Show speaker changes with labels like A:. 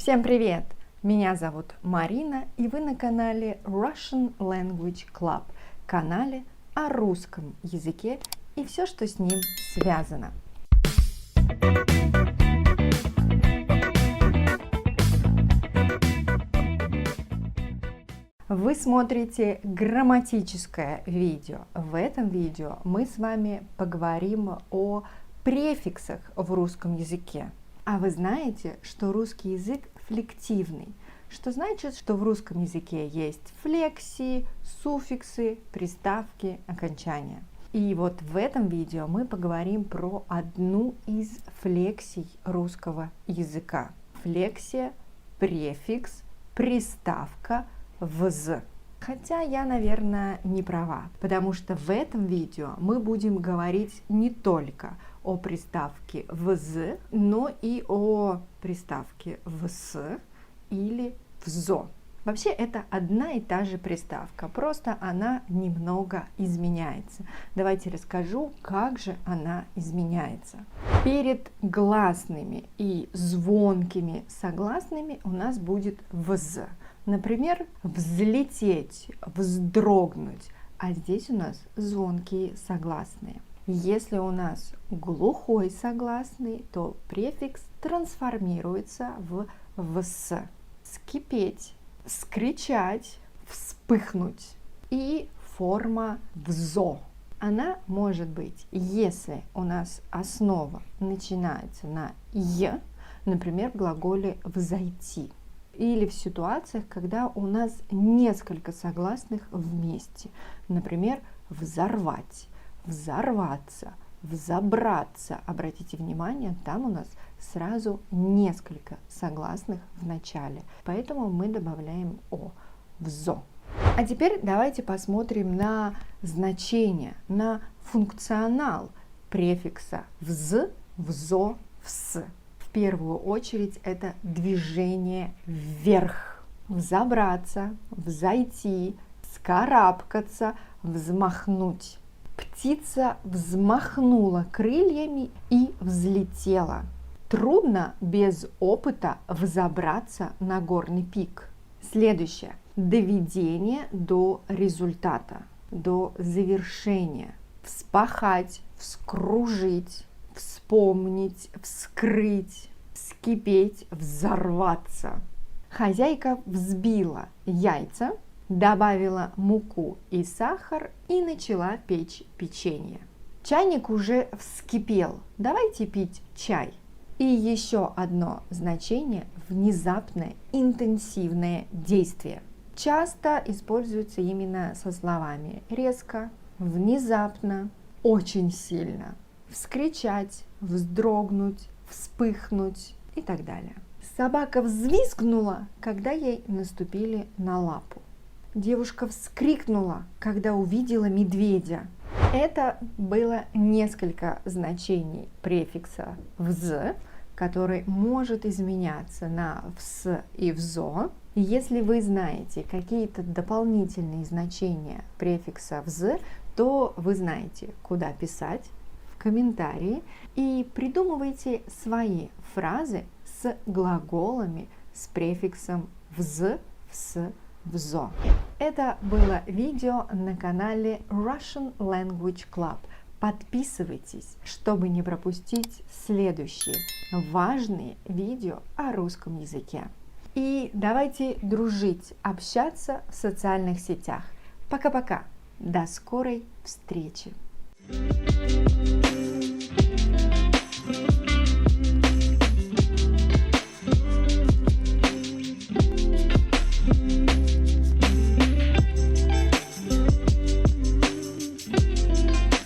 A: Всем привет! Меня зовут Марина, и вы на канале Russian Language Club, канале о русском языке и все, что с ним связано. Вы смотрите грамматическое видео. В этом видео мы с вами поговорим о префиксах в русском языке. А вы знаете, что русский язык флективный, что значит, что в русском языке есть флексии, суффиксы, приставки, окончания. И вот в этом видео мы поговорим про одну из флексий русского языка. Флексия, префикс, приставка, вз. Хотя я, наверное, не права, потому что в этом видео мы будем говорить не только о приставке вз, но и о приставке вс или взо. Вообще это одна и та же приставка, просто она немного изменяется. Давайте расскажу, как же она изменяется. Перед гласными и звонкими согласными у нас будет вз. Например, взлететь, вздрогнуть, а здесь у нас звонкие согласные. Если у нас глухой согласный, то префикс трансформируется в вс. Скипеть, скричать, вспыхнуть и форма взо. Она может быть, если у нас основа начинается на «е», например, в глаголе «взойти», или в ситуациях, когда у нас несколько согласных вместе, например, взорвать, взорваться, взобраться. Обратите внимание, там у нас сразу несколько согласных в начале, поэтому мы добавляем «о», «взо». А теперь давайте посмотрим на значение, на функционал префикса «вз», «взо», «вс». В первую очередь это движение вверх. Взобраться, взойти, вскарабкаться, взмахнуть. Птица взмахнула крыльями и взлетела. Трудно без опыта взобраться на горный пик. Следующее. Доведение до результата, до завершения. Вспахать, вскружить, вспомнить, вскрыть, вскипеть, взорваться. Хозяйка взбила яйца, добавила муку и сахар и начала печь печенье. Чайник уже вскипел. Давайте пить чай. И еще одно значение – внезапное, интенсивное действие. Часто используется именно со словами резко, внезапно, очень сильно. Вскричать, вздрогнуть, вспыхнуть и так далее. Собака взвизгнула, когда ей наступили на лапу. Девушка вскрикнула, когда увидела медведя. Это было несколько значений префикса «вз», который может изменяться на «вс» и «взо». Если вы знаете какие-то дополнительные значения префикса «вз», то вы знаете, куда писать в комментарии и придумывайте свои фразы с глаголами с префиксом «вз», «вс», «взо». Это было видео на канале Russian Language Club. Подписывайтесь, чтобы не пропустить следующие важные видео о русском языке. И давайте дружить, общаться в социальных сетях. Пока-пока. До скорой встречи.